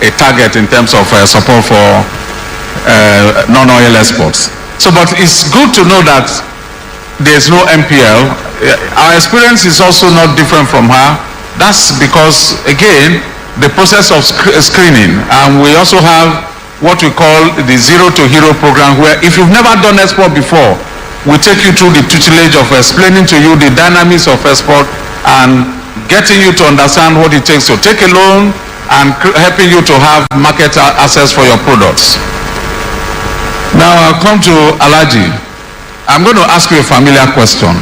a target in terms of support for non-oil exports. So, but it's good to know that there's no MPL. Our experience is also not different from her. That's because, again, the process of screening, and we also have what we call the Zero to Hero program, where if you've never done export before, we take you through the tutelage of explaining to you the dynamics of export and getting you to understand what it takes to take a loan and helping you to have market access for your products. Now I'll come to Alhaji. I'm going to ask you a familiar question,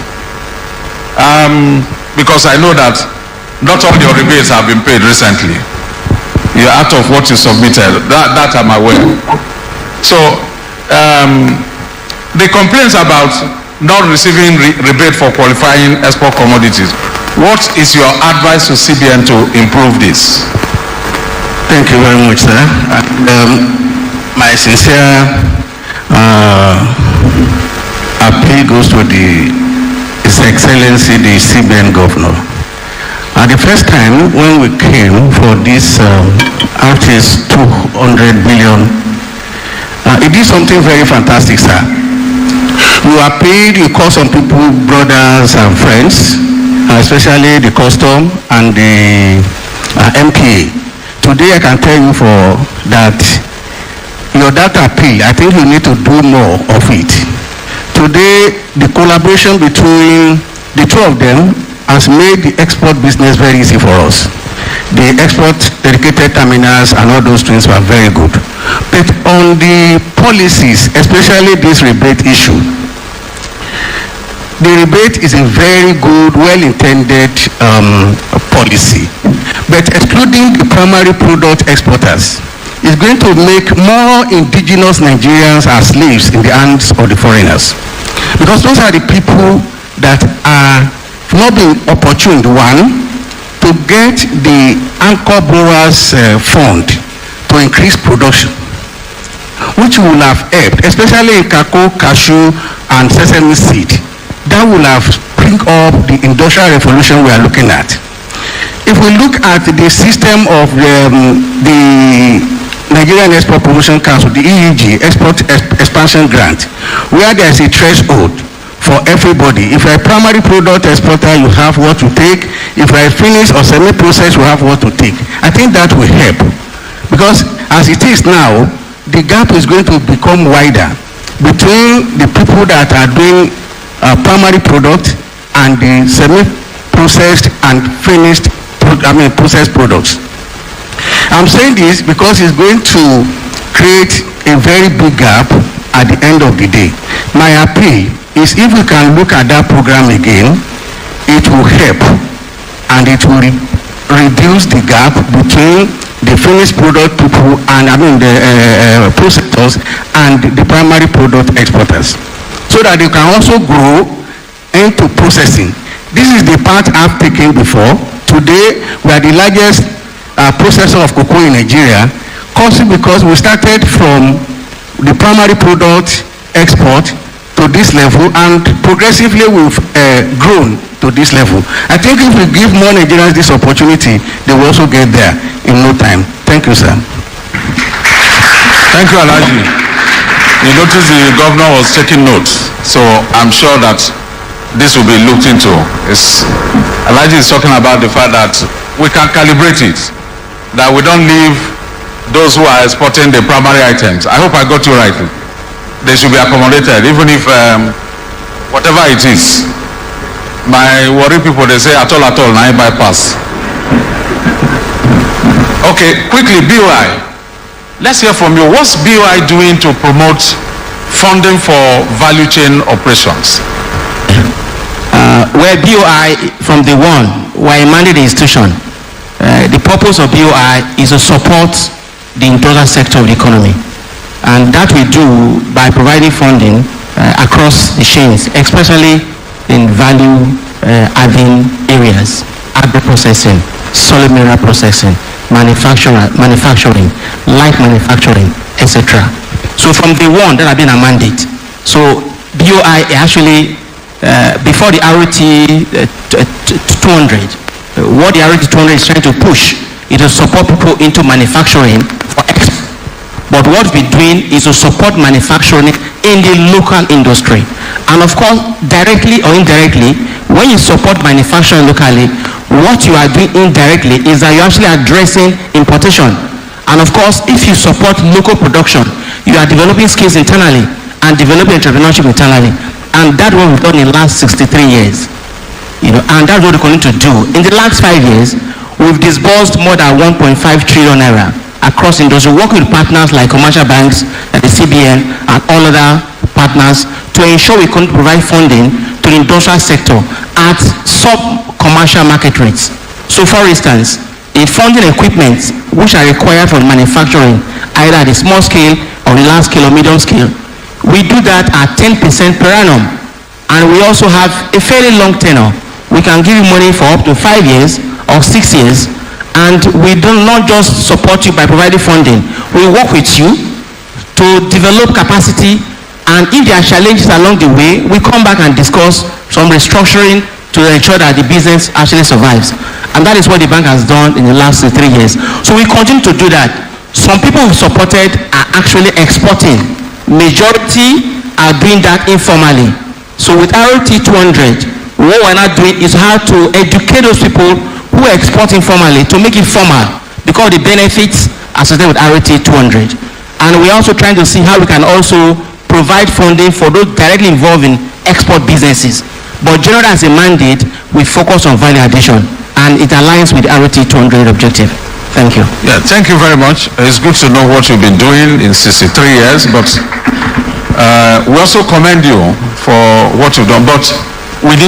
because I know that not all your rebates have been paid recently. You're out of what you submitted. That I'm aware. So the complaints about not receiving rebate for qualifying export commodities, what is your advice to CBN to improve this? Thank you very much, sir. My sincere appeal goes to His Excellency the CBN Governor. The first time when we came for this artist 200 billion, it did something very fantastic, sir. You are paid, you call some people brothers and friends, especially the custom and the MPA. Today I can tell you for that your data pay, I think you need to do more of it. Today the collaboration between the two of them has made the export business very easy for us. The export dedicated terminals and all those things were very good. But on the policies, especially this rebate issue, the rebate is a very good, well-intended policy. But excluding the primary product exporters is going to make more indigenous Nigerians as slaves in the hands of the foreigners. Because those are the people that are not being opportune, one, to get the anchor borrowers fund to increase production, which will have helped, especially in cocoa, cashew, and sesame seed. That will have bring up the industrial revolution we are looking at. If we look at the system of the Nigerian Export Promotion Council, the EEG, Export Expansion Grant, where there is a threshold for everybody. If you're a primary product exporter, you have what to take. If you're a finished or semi-processed, you have what to take. I think that will help, because as it is now, the gap is going to become wider between the people that are doing primary product and the semi-processed and finished processed products. I'm saying this because it's going to create a very big gap at the end of the day. My appeal is, if we can look at that program again, it will help and it will reduce the gap between the finished product people and the processors and the primary product exporters, so that they can also grow into processing. This is the part I've taken before. Today, we are the largest processor of cocoa in Nigeria, because we started from the primary product export to this level, and progressively we've grown to this level. I think if we give more Nigerians this opportunity, they will also get there in no time. Thank you, sir. Thank you, Alhaji. You notice the governor was taking notes, so I'm sure that this will be looked into. Alhaji is talking about the fact that we can calibrate it, that we don't leave those who are exporting the primary items. I hope I got you right. They should be accommodated, even if whatever it is. My worry people, they say at all, now I bypass. Okay, quickly, BOI. Let's hear from you. What's BOI doing to promote funding for value chain operations? Well, BOI, from the one, we're a mandated institution. The purpose of BOI is to support the industrial sector of the economy. And that we do by providing funding across the chains, especially in value adding areas, agro-processing, solid mineral processing, manufacturing, light manufacturing, etc. So from the one, that has been a mandate. So BOI actually, before the ROT 200, what the ROT 200 is trying to push is to support people into manufacturing for export. But what we're doing is to support manufacturing in the local industry. And of course, directly or indirectly, when you support manufacturing locally, what you are doing indirectly is that you're actually addressing importation. And of course, if you support local production, you are developing skills internally and developing entrepreneurship internally. And that's what we've done in the last 63 years. And that's what we're going to do. In the last 5 years, we've disbursed more than 1.5 trillion naira across industry, working with partners like commercial banks, like the CBN, and all other partners to ensure we can provide funding to the industrial sector at sub-commercial market rates. So for instance, in funding equipment which are required for manufacturing, either at the small scale or the large scale or medium scale, we do that at 10% per annum. And we also have a fairly long tenure. We can give you money for up to 5 years or 6 years, and we do not just support you by providing funding. We work with you to develop capacity, and if there are challenges along the way, we come back and discuss some restructuring to ensure that the business actually survives. And that is what the bank has done in the last 3 years. So we continue to do that. Some people who supported are actually exporting. Majority are doing that informally. So with ROT 200, what we're not doing is how to educate those people who export informally to make it formal, because the benefits associated with ROT 200. And we're also trying to see how we can also provide funding for those directly involved in export businesses. But generally as a mandate, we focus on value addition, and it aligns with the ROT 200 objective. Thank you. Yeah, thank you very much. It's good to know what you've been doing in 63 years, but we also commend you for what you've done. But we did